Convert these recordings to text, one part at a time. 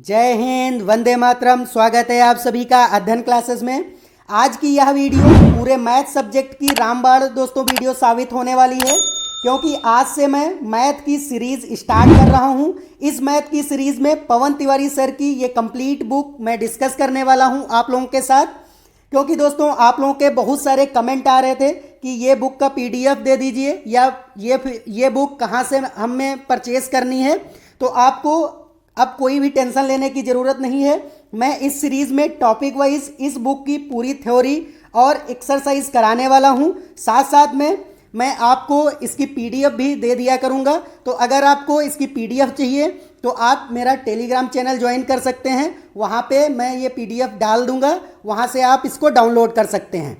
जय हिंद, वंदे मातरम। स्वागत है आप सभी का अध्ययन क्लासेस में। आज की यह वीडियो पूरे मैथ सब्जेक्ट की रामबाण दोस्तों वीडियो साबित होने वाली है, क्योंकि आज से मैं मैथ की सीरीज स्टार्ट कर रहा हूं। इस मैथ की सीरीज में पवन तिवारी सर की ये कंप्लीट बुक मैं डिस्कस करने वाला हूं आप लोगों के साथ, क्योंकि दोस्तों आप लोगों के बहुत सारे कमेंट आ रहे थे कि ये बुक का पीडीएफ दे दीजिए या ये बुक कहाँ से हमें परचेज करनी है। तो आपको अब कोई भी टेंशन लेने की ज़रूरत नहीं है। मैं इस सीरीज़ में टॉपिक वाइज इस बुक की पूरी थ्योरी और एक्सरसाइज कराने वाला हूँ। साथ साथ में मैं आपको इसकी पीडीएफ भी दे दिया करूँगा। तो अगर आपको इसकी पीडीएफ चाहिए तो आप मेरा टेलीग्राम चैनल ज्वाइन कर सकते हैं। वहाँ पे मैं ये पीडीएफ डाल दूँगा, वहाँ से आप इसको डाउनलोड कर सकते हैं।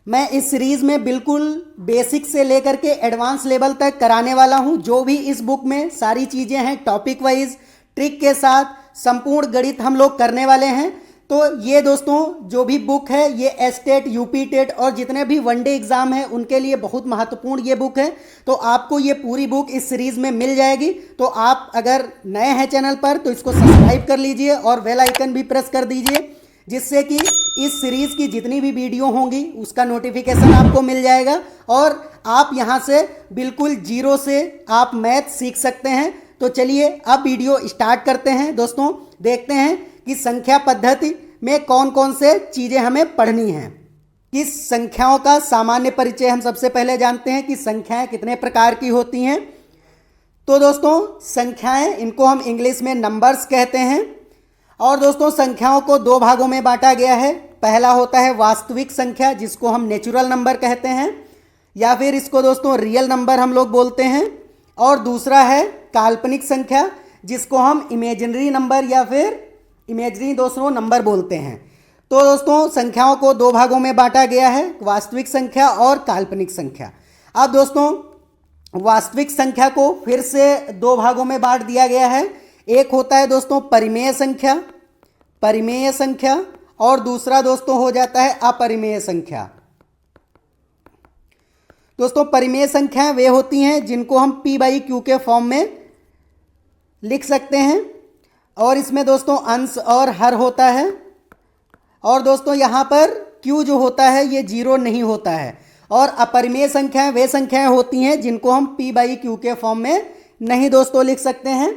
मैं इस सीरीज़ में बिल्कुल बेसिक से लेकर के एडवांस लेवल तक कराने वाला हूँ। जो भी इस बुक में सारी चीज़ें हैं टॉपिक वाइज ट्रिक के साथ संपूर्ण गणित हम लोग करने वाले हैं। तो ये दोस्तों जो भी बुक है ये एस्टेट, यूपी टेट और जितने भी वनडे एग्जाम है उनके लिए बहुत महत्वपूर्ण ये बुक है। तो आपको ये पूरी बुक इस सीरीज़ में मिल जाएगी। तो आप अगर नए हैं चैनल पर तो इसको सब्सक्राइब कर लीजिए और बेल आइकन भी प्रेस कर दीजिए, जिससे कि इस सीरीज़ की जितनी भी वीडियो होंगी उसका नोटिफिकेशन आपको मिल जाएगा और आप यहाँ से बिल्कुल जीरो से आप मैथ सीख सकते हैं। तो चलिए अब वीडियो स्टार्ट करते हैं। दोस्तों देखते हैं कि संख्या पद्धति में कौन कौन से चीज़ें हमें पढ़नी हैं। किस संख्याओं का सामान्य परिचय हम सबसे पहले जानते हैं कि संख्याएं कितने प्रकार की होती हैं। तो दोस्तों संख्याएं, इनको हम इंग्लिश में नंबर्स कहते हैं। और दोस्तों संख्याओं को दो भागों में बांटा गया है। पहला होता है वास्तविक संख्या, जिसको हम नेचुरल नंबर कहते हैं, या फिर इसको दोस्तों रियल नंबर हम लोग बोलते हैं। और दूसरा है काल्पनिक संख्या, जिसको हम इमेजिनरी नंबर या फिर इमेजिनरी दोस्तों नंबर बोलते हैं। तो दोस्तों संख्याओं को दो भागों में बांटा गया है, वास्तविक संख्या और काल्पनिक संख्या। अब दोस्तों वास्तविक संख्या को फिर से दो भागों में बांट दिया गया है। एक होता है दोस्तों परिमेय संख्या, और दूसरा दोस्तों हो जाता है अपरिमेय संख्या। दोस्तों परिमेय संख्याएं वे होती हैं जिनको हम p/q के फॉर्म में लिख सकते हैं, और इसमें दोस्तों अंश और हर होता है। और दोस्तों यहाँ पर q जो होता है ये जीरो नहीं होता है। और अपरिमेय संख्याएं वे संख्याएं होती हैं जिनको हम p/q के फॉर्म में नहीं दोस्तों लिख सकते हैं।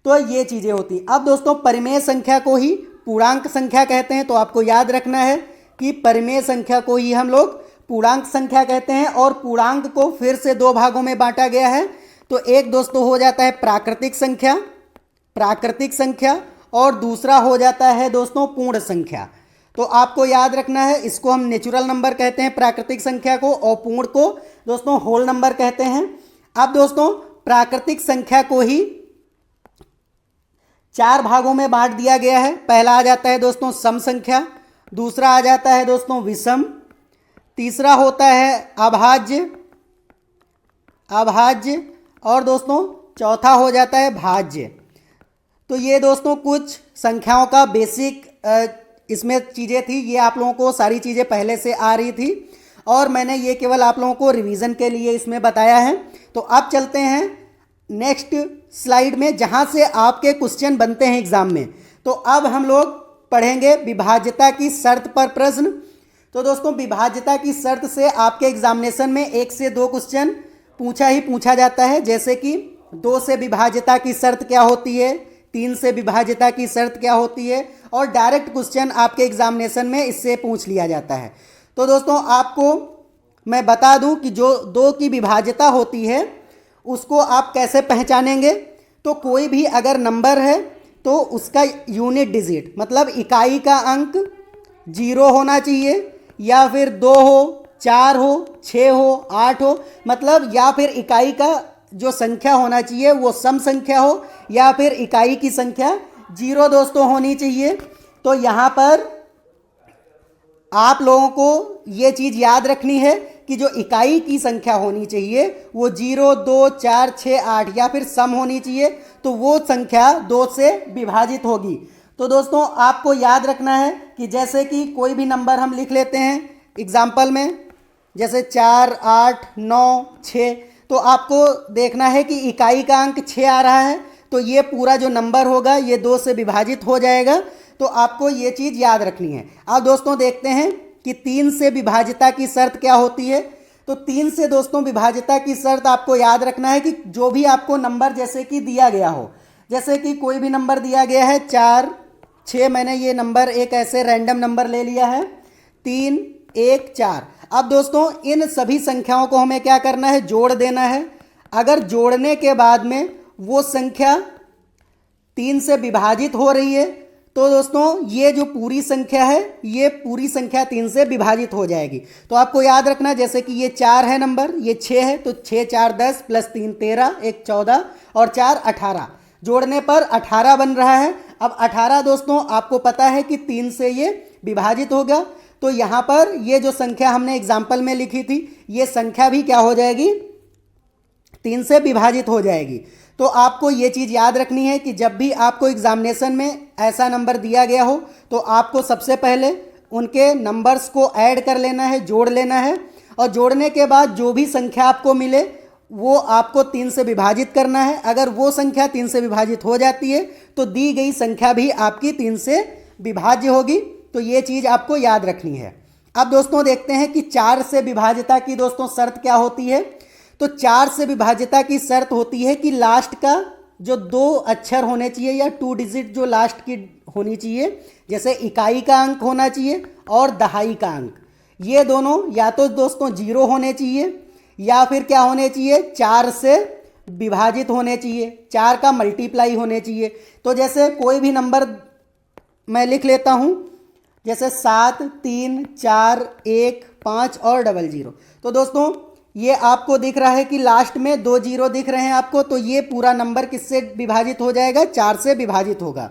तो ये चीज़ें होती हैं। अब दोस्तों परिमेय संख्या को ही पूर्णांक संख्या कहते हैं। तो आपको याद रखना है कि परिमेय संख्या को ही हम लोग पूर्णांक संख्या कहते हैं। और पूर्णांक को फिर से दो भागों में बांटा गया है। तो एक दोस्तों हो जाता है प्राकृतिक संख्या, और दूसरा हो जाता है दोस्तों पूर्ण संख्या। तो आपको याद रखना है, इसको हम नेचुरल नंबर कहते हैं प्राकृतिक संख्या को, और पूर्ण को दोस्तों होल नंबर कहते हैं। अब दोस्तों प्राकृतिक संख्या को ही चार भागों में बांट दिया गया है। पहला आ जाता है दोस्तों सम संख्या, दूसरा आ जाता है दोस्तों विषम, तीसरा होता है अभाज्य, और दोस्तों चौथा हो जाता है भाज्य। तो ये दोस्तों कुछ संख्याओं का बेसिक इसमें चीज़ें थी। ये आप लोगों को सारी चीज़ें पहले से आ रही थी और मैंने ये केवल आप लोगों को रिवीजन के लिए इसमें बताया है। तो अब चलते हैं नेक्स्ट स्लाइड में, जहाँ से आपके क्वेश्चन बनते हैं एग्जाम में। तो अब हम लोग पढ़ेंगे विभाज्यता की शर्त पर प्रश्न। तो दोस्तों विभाज्यता की शर्त से आपके एग्जामिनेशन में 1 से 2 क्वेश्चन पूछा जाता है, जैसे कि 2 से विभाज्यता की शर्त क्या होती है, 3 से विभाज्यता की शर्त क्या होती है, और डायरेक्ट क्वेश्चन आपके एग्जामिनेशन में इससे पूछ लिया जाता है। तो दोस्तों आपको मैं बता दूं कि जो 2 की विभाज्यता होती है उसको आप कैसे पहचानेंगे। तो कोई भी अगर नंबर है तो उसका यूनिट डिजिट मतलब इकाई का अंक 0 होना चाहिए, या फिर 2 हो, 4 हो, 6 हो, 8 हो, मतलब या फिर इकाई का जो संख्या होना चाहिए वो सम संख्या हो, या फिर इकाई की संख्या 0 दोस्तों होनी चाहिए। तो यहाँ पर आप लोगों को ये चीज़ याद रखनी है कि जो इकाई की संख्या होनी चाहिए वो 0, 2, 4, 6, 8 या फिर सम होनी चाहिए। तो वो संख्या 2 से विभाजित होगी। तो दोस्तों आपको याद रखना है कि जैसे कि कोई भी नंबर हम लिख लेते हैं एग्जाम्पल में, जैसे 4, 8, 9, 6, तो आपको देखना है कि इकाई का अंक 6 आ रहा है। तो ये पूरा जो नंबर होगा ये 2 से विभाजित हो जाएगा। तो आपको ये चीज़ याद रखनी है। अब दोस्तों देखते हैं कि 3 से विभाजिता की शर्त क्या होती है। तो 3 से दोस्तों विभाजिता की शर्त आपको याद रखना है कि जो भी आपको नंबर जैसे कि दिया गया हो, जैसे कि कोई भी नंबर दिया गया है 4 6, मैंने ये नंबर एक ऐसे रैंडम नंबर ले लिया है 3 1 4। अब दोस्तों इन सभी संख्याओं को हमें क्या करना है, जोड़ देना है। अगर जोड़ने के बाद में वो संख्या 3 से विभाजित हो रही है तो दोस्तों ये जो पूरी संख्या है ये पूरी संख्या 3 से विभाजित हो जाएगी। तो आपको याद रखना, जैसे कि ये 4 है नंबर, ये 6 है, तो 6 4 10 प्लस 3 13, 1 14 और 4 18, जोड़ने पर 18 बन रहा है। अब 18 दोस्तों आपको पता है कि 3 से ये विभाजित होगा, तो यहाँ पर ये जो संख्या हमने एग्जाम्पल में लिखी थी ये संख्या भी क्या हो जाएगी, 3 से विभाजित हो जाएगी। तो आपको ये चीज़ याद रखनी है कि जब भी आपको एग्जामिनेशन में ऐसा नंबर दिया गया हो तो आपको सबसे पहले उनके नंबर्स को ऐड कर लेना है, जोड़ लेना है, और जोड़ने के बाद जो भी संख्या आपको मिले वो आपको 3 से विभाजित करना है। अगर वो संख्या 3 से विभाजित हो जाती है तो दी गई संख्या भी आपकी 3 से विभाज्य होगी। तो ये चीज़ आपको याद रखनी है। अब दोस्तों देखते हैं कि 4 से विभाज्यता की दोस्तों शर्त क्या होती है। तो 4 से विभाज्यता की शर्त होती है कि लास्ट का जो 2 अक्षर होने चाहिए या 2 डिजिट जो लास्ट की होनी चाहिए, जैसे इकाई का अंक होना चाहिए और दहाई का अंक, ये दोनों या तो दोस्तों 0 होने चाहिए या फिर क्या होने चाहिए, 4 से विभाजित होने चाहिए, 4 का मल्टीप्लाई होने चाहिए। तो जैसे कोई भी नंबर मैं लिख लेता हूँ, जैसे 7 3 4 1 5 और 00। तो दोस्तों ये आपको दिख रहा है कि लास्ट में 2 0 दिख रहे हैं आपको, तो ये पूरा नंबर किससे विभाजित हो जाएगा, 4 से विभाजित होगा।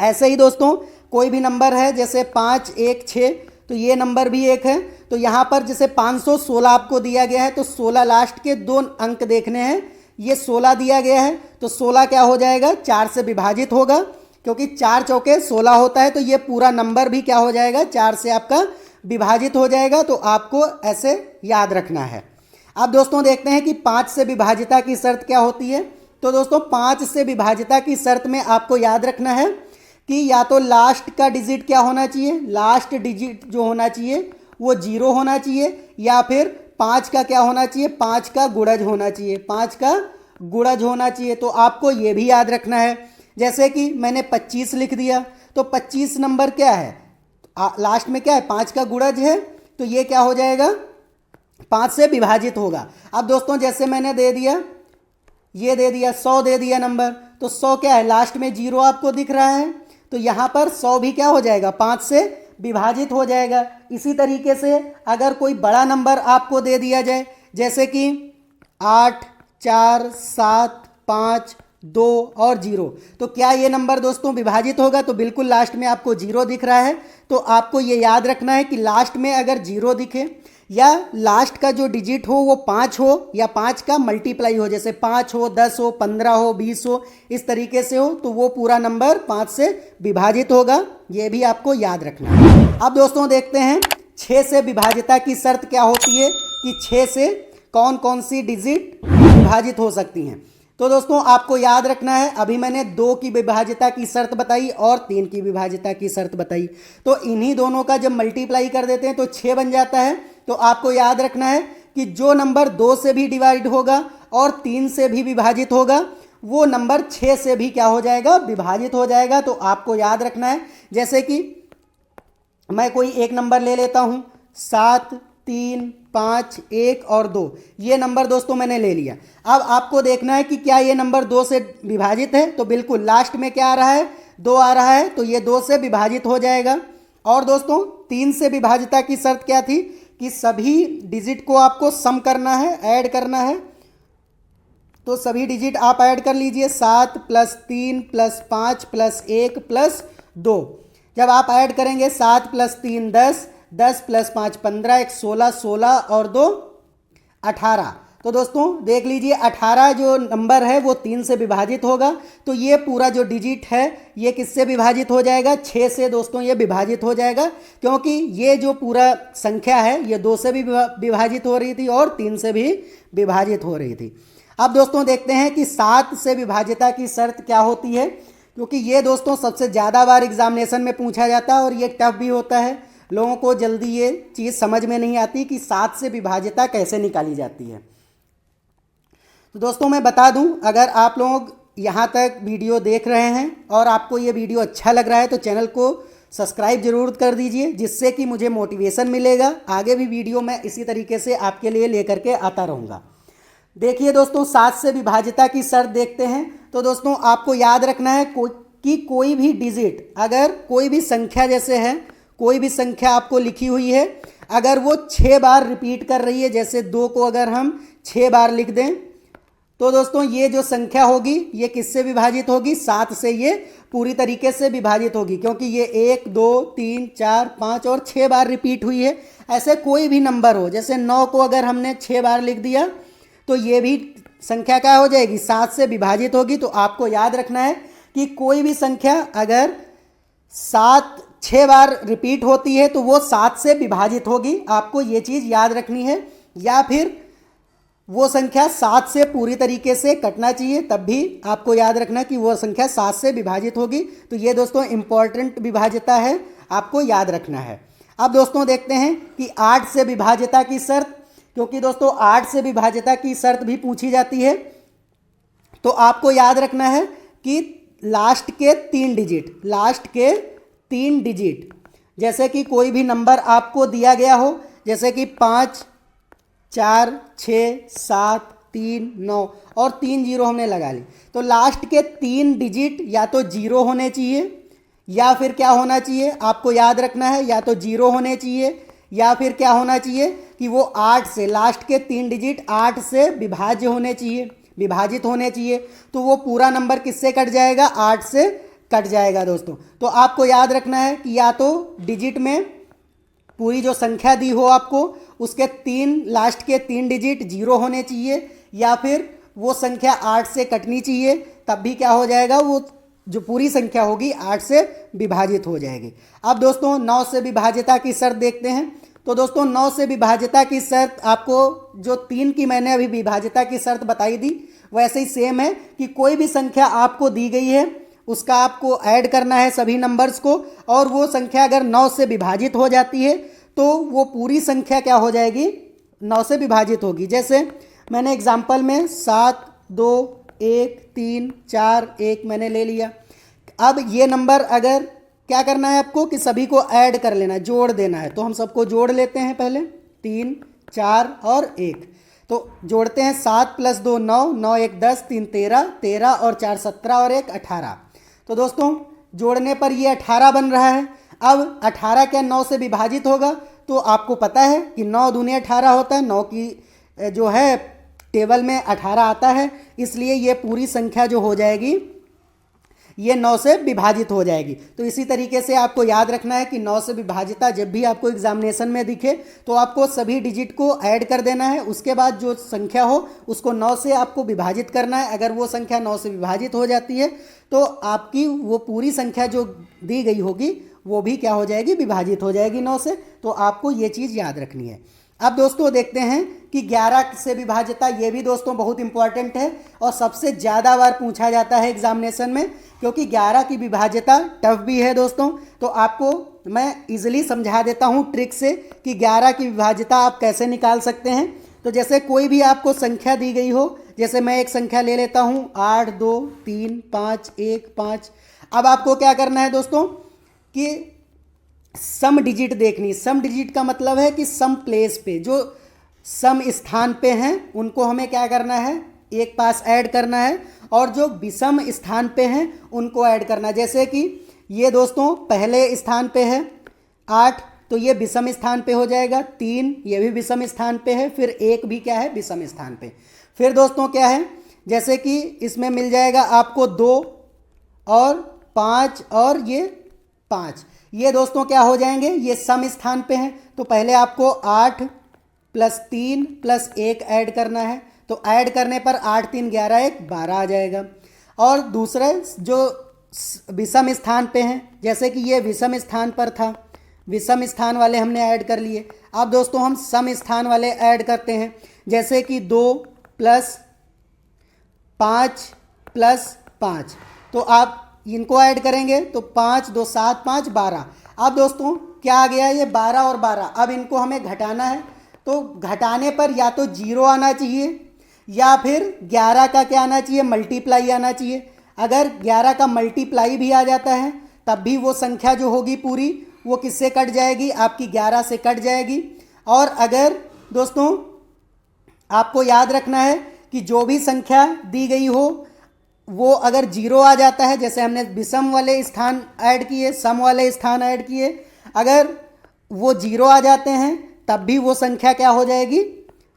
ऐसे ही दोस्तों कोई भी नंबर है जैसे 5 1 6, तो ये नंबर भी एक है। तो यहाँ पर जैसे 516 आपको दिया गया है, तो 16 लास्ट के 2 अंक देखने हैं, ये 16 दिया गया है, तो 16 क्या हो जाएगा, 4 से विभाजित होगा, क्योंकि 4 चौके 16 होता है। तो ये पूरा नंबर भी क्या हो जाएगा, 4 से आपका विभाजित हो जाएगा। तो आपको ऐसे याद रखना है। अब दोस्तों देखते हैं कि 5 से विभाजिता की शर्त क्या होती है। तो दोस्तों 5 से विभाजिता की शर्त में आपको याद रखना है कि या तो लास्ट का डिजिट क्या होना चाहिए, लास्ट डिजिट जो होना चाहिए वो 0 होना चाहिए, या फिर 5 का क्या होना चाहिए, 5 का गुणज होना चाहिए, 5 का गुणज होना चाहिए। तो आपको ये भी याद रखना है। जैसे कि मैंने 25 लिख दिया, तो 25 नंबर क्या है, लास्ट में क्या है, 5 का गुणज है, तो ये क्या हो जाएगा, 5 से विभाजित होगा। अब दोस्तों जैसे मैंने दे दिया, ये दे दिया 100 दे दिया नंबर, तो 100 क्या है, लास्ट में 0 आपको दिख रहा है, तो यहाँ पर 100 भी क्या हो जाएगा, 5 से विभाजित हो जाएगा। इसी तरीके से अगर कोई बड़ा नंबर आपको दे दिया जाए, जैसे कि 8 4 7 5 2 और 0, तो क्या ये नंबर दोस्तों विभाजित होगा, तो बिल्कुल लास्ट में आपको 0 दिख रहा है। तो आपको ये याद रखना है कि लास्ट में अगर 0 दिखे या लास्ट का जो डिजिट हो वो 5 हो या 5 का मल्टीप्लाई हो, जैसे 5 हो 10 हो 15 हो 20 हो, इस तरीके से हो, तो वो पूरा नंबर 5 से विभाजित होगा। ये भी आपको याद रखना है। अब दोस्तों देखते हैं 6 से विभाजिता की शर्त क्या होती है कि 6 से कौन कौन सी डिजिट विभाजित हो सकती हैं। तो दोस्तों आपको याद रखना है, अभी मैंने 2 की विभाजिता की शर्त बताई और 3 की विभाजिता की शर्त बताई, तो इन्हीं दोनों का जब मल्टीप्लाई कर देते हैं तो 6 बन जाता है। तो आपको याद रखना है कि जो नंबर 2 से भी डिवाइड होगा और 3 से भी विभाजित होगा वो नंबर 6 से भी क्या हो जाएगा, विभाजित हो जाएगा। तो आपको याद रखना है, जैसे कि मैं कोई एक नंबर ले लेता हूँ, 7 3 5 1 और 2, ये नंबर दोस्तों मैंने ले लिया। अब आपको देखना है कि क्या ये नंबर 2 से विभाजित है, तो बिल्कुल लास्ट में क्या आ रहा है, 2 आ रहा है, तो ये 2 से विभाजित हो जाएगा। और दोस्तों 3 से विभाजिता की शर्त क्या थी कि सभी डिजिट को आपको सम करना है, ऐड करना है। तो सभी डिजिट आप ऐड कर लीजिए, 7 + 3 + 5 + 1 + 2। जब आप ऐड करेंगे 7 + 3 10, 10 + 5 15, 1 16, 16 और 2 18। तो दोस्तों देख लीजिए 18 जो नंबर है वो 3 से विभाजित होगा, तो ये पूरा जो डिजिट है ये किससे विभाजित हो जाएगा, 6 से दोस्तों ये विभाजित हो जाएगा, क्योंकि ये जो पूरा संख्या है ये 2 से भी विभाजित हो रही थी और 3 से भी विभाजित हो रही थी। अब दोस्तों देखते हैं कि 7 से विभाज्यता की शर्त क्या होती है, क्योंकि ये दोस्तों सबसे ज़्यादा बार एग्जामिनेशन में पूछा जाता है और ये टफ भी होता है। लोगों को जल्दी ये चीज़ समझ में नहीं आती कि 7 से विभाज्यता कैसे निकाली जाती है। तो दोस्तों मैं बता दूं, अगर आप लोग यहाँ तक वीडियो देख रहे हैं और आपको ये वीडियो अच्छा लग रहा है तो चैनल को सब्सक्राइब जरूर कर दीजिए, जिससे कि मुझे मोटिवेशन मिलेगा। आगे भी वीडियो मैं इसी तरीके से आपके लिए लेकर के आता रहूँगा। देखिए दोस्तों, 7 से विभाज्यता की शर्त देखते हैं। तो दोस्तों आपको याद रखना है कि कोई भी डिजिट, अगर कोई भी संख्या जैसे है, कोई भी संख्या आपको लिखी हुई है, अगर वो 6 बार रिपीट कर रही है, जैसे 2 को अगर हम 6 बार लिख दें, तो दोस्तों ये जो संख्या होगी ये किससे विभाजित होगी? 7 से ये पूरी तरीके से विभाजित होगी, क्योंकि ये 1 2 3 4 5 और 6 बार रिपीट हुई है। ऐसे कोई भी नंबर हो, जैसे 9 को अगर हमने 6 बार लिख दिया तो ये भी संख्या क्या हो जाएगी? 7 से विभाजित होगी। तो आपको याद रखना है कि कोई भी संख्या अगर 6 बार रिपीट होती है तो वो 7 से विभाजित होगी। आपको ये चीज़ याद रखनी है। या फिर वो संख्या 7 से पूरी तरीके से कटना चाहिए, तब भी आपको याद रखना कि वो संख्या 7 से विभाजित होगी। तो ये दोस्तों इंपॉर्टेंट विभाज्यता है, आपको याद रखना है। अब दोस्तों देखते हैं कि 8 से विभाज्यता की शर्त, क्योंकि दोस्तों 8 से विभाज्यता की शर्त भी पूछी जाती है। तो आपको याद रखना है कि लास्ट के 3 डिजिट, जैसे कि कोई भी नंबर आपको दिया गया हो, जैसे कि 5 4 6 7 3 9 और 3 जीरो हमने लगा ली, तो लास्ट के 3 डिजिट या तो जीरो होने चाहिए या फिर क्या होना चाहिए? आपको याद रखना है, या तो जीरो होने चाहिए या फिर क्या होना चाहिए कि वो 8 से, लास्ट के 3 डिजिट 8 से विभाज्य होने चाहिए, विभाजित होने चाहिए। तो वो पूरा नंबर किससे कट जाएगा? 8 से कट जाएगा दोस्तों। तो आपको याद रखना है कि या तो डिजिट में पूरी जो संख्या दी हो आपको, उसके लास्ट के 3 डिजिट जीरो होने चाहिए, या फिर वो संख्या 8 से कटनी चाहिए, तब भी क्या हो जाएगा? वो जो पूरी संख्या होगी 8 से विभाजित हो जाएगी। अब दोस्तों 9 से विभाज्यता की शर्त देखते हैं। तो दोस्तों 9 से विभाज्यता की शर्त, आपको जो 3 की मैंने अभी विभाज्यता की शर्त बताई थी वैसे ही सेम है कि कोई भी संख्या आपको दी गई है उसका आपको ऐड करना है सभी नंबर्स को, और वो संख्या अगर 9 से विभाजित हो जाती है तो वो पूरी संख्या क्या हो जाएगी? 9 से विभाजित होगी। जैसे मैंने एग्जाम्पल में 7 2 1 3 4 1 मैंने ले लिया। अब ये नंबर अगर क्या करना है आपको कि सभी को ऐड कर लेना है, जोड़ देना है। तो हम सबको जोड़ लेते हैं पहले, 3 4 और 1। तो जोड़ते हैं 7 + 2 9, 9 1 10, 3 13, 13 और 4 17 और 1 18। तो दोस्तों जोड़ने पर ये 18 बन रहा है। अब 18 क्या 9 से विभाजित होगा? तो आपको पता है कि 9 दूनी 18 होता है, 9 की जो है टेबल में 18 आता है, इसलिए ये पूरी संख्या जो हो जाएगी ये 9 से विभाजित हो जाएगी। तो इसी तरीके से आपको याद रखना है कि 9 से विभाजिता जब भी आपको एग्जामिनेशन में दिखे तो आपको सभी डिजिट को ऐड कर देना है, उसके बाद जो संख्या हो उसको 9 से आपको विभाजित करना है। अगर वो संख्या 9 से विभाजित हो जाती है तो आपकी वो पूरी संख्या जो दी गई होगी वो भी क्या हो जाएगी? विभाजित हो जाएगी 9 से। तो आपको ये चीज़ याद रखनी है। अब दोस्तों देखते हैं कि 11 से विभाज्यता, ये भी दोस्तों बहुत इंपॉर्टेंट है और सबसे ज़्यादा बार पूछा जाता है एग्जामिनेशन में, क्योंकि 11 की विभाज्यता टफ भी है दोस्तों। तो आपको मैं इजीली समझा देता हूँ ट्रिक से कि 11 की विभाज्यता आप कैसे निकाल सकते हैं। तो जैसे कोई भी आपको संख्या दी गई हो, जैसे मैं एक संख्या ले लेता हूँ 8 2 3 5 1 5। अब आपको क्या करना है दोस्तों कि सम डिजिट देखनी। सम डिजिट का मतलब है कि सम प्लेस पे, जो सम स्थान पे हैं उनको हमें क्या करना है? एक पास ऐड करना है, और जो विषम स्थान पे हैं उनको ऐड करना है। जैसे कि ये दोस्तों पहले स्थान पे है 8, तो ये विषम स्थान पे हो जाएगा। 3 ये भी विषम स्थान पे है, फिर 1 भी क्या है? विषम स्थान पे। फिर दोस्तों क्या है, जैसे कि इसमें मिल जाएगा आपको 2 और 5 और ये 5, ये दोस्तों क्या हो जाएंगे? ये सम स्थान पे हैं। तो पहले आपको 8 + 3 + 1 ऐड करना है। तो ऐड करने पर 8 3 11 1 12 आ जाएगा। और दूसरे जो विषम स्थान पे हैं, जैसे कि ये विषम स्थान पर था, विषम स्थान वाले हमने ऐड कर लिए। अब दोस्तों हम सम स्थान वाले ऐड करते हैं, जैसे कि 2 + 5 + 5, तो आप इनको ऐड करेंगे तो 5 2 7 5 12। अब दोस्तों क्या आ गया, ये 12 और 12। अब इनको हमें घटाना है, तो घटाने पर या तो 0 आना चाहिए या फिर 11 का क्या आना चाहिए, मल्टीप्लाई आना चाहिए। अगर 11 का मल्टीप्लाई भी आ जाता है तब भी वो संख्या जो होगी पूरी वो किससे कट जाएगी, आपकी 11 से कट जाएगी। और अगर दोस्तों आपको याद रखना है कि जो भी संख्या दी गई हो वो अगर 0 आ जाता है, जैसे हमने विषम वाले स्थान ऐड किए, सम वाले स्थान ऐड किए, अगर वो 0 आ जाते हैं तब भी वो संख्या क्या हो जाएगी,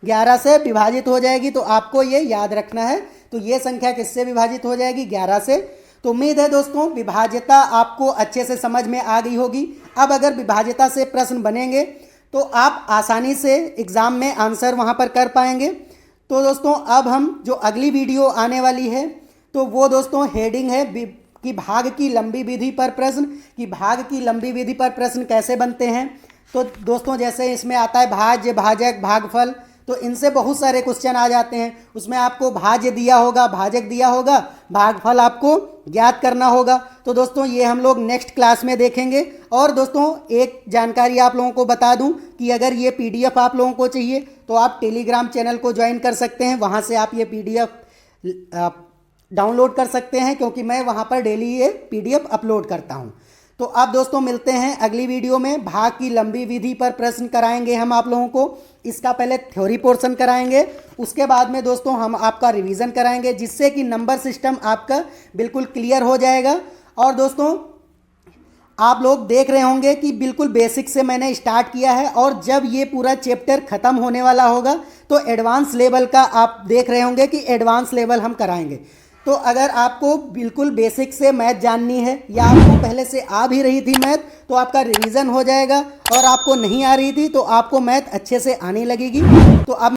11 से विभाजित हो जाएगी। तो आपको ये याद रखना है। तो ये संख्या किससे विभाजित हो जाएगी, 11 से। तो उम्मीद है दोस्तों विभाज्यता आपको अच्छे से समझ में आ गई होगी। अब अगर विभाज्यता से प्रश्न बनेंगे तो आप आसानी से एग्ज़ाम में आंसर वहाँ पर कर पाएंगे। तो दोस्तों अब हम जो अगली वीडियो आने वाली है तो वो दोस्तों हेडिंग है कि भाग की लंबी विधि पर प्रश्न, कि भाग की लंबी विधि पर प्रश्न कैसे बनते हैं। तो दोस्तों जैसे इसमें आता है भाज्य, भाजक, भागफल, तो इनसे बहुत सारे क्वेश्चन आ जाते हैं। उसमें आपको भाज्य दिया होगा, भाजक दिया होगा, भागफल आपको ज्ञात करना होगा। तो दोस्तों ये हम लोग नेक्स्ट क्लास में देखेंगे। और दोस्तों एक जानकारी आप लोगों को बता दूं कि अगर ये पीडीएफ आप लोगों को चाहिए तो आप टेलीग्राम चैनल को ज्वाइन कर सकते हैं, वहाँ से आप ये पीडीएफ डाउनलोड कर सकते हैं, क्योंकि मैं वहाँ पर डेली ये पीडीएफ अपलोड करता हूँ। तो अब दोस्तों मिलते हैं अगली वीडियो में। भाग की लंबी विधि पर प्रश्न कराएंगे हम आप लोगों को। इसका पहले थ्योरी पोर्शन कराएंगे, उसके बाद में दोस्तों हम आपका रिवीजन कराएंगे, जिससे कि नंबर सिस्टम आपका बिल्कुल क्लियर हो जाएगा। और दोस्तों आप लोग देख रहे होंगे कि बिल्कुल बेसिक से मैंने स्टार्ट किया है, और जब ये पूरा चैप्टर ख़त्म होने वाला होगा तो एडवांस लेवल का आप देख रहे होंगे कि एडवांस लेवल हम कराएंगे। तो अगर आपको बिल्कुल बेसिक से मैथ जाननी है या आपको पहले से आ भी रही थी मैथ तो आपका रिवीजन हो जाएगा, और आपको नहीं आ रही थी तो आपको मैथ अच्छे से आने लगेगी। तो अब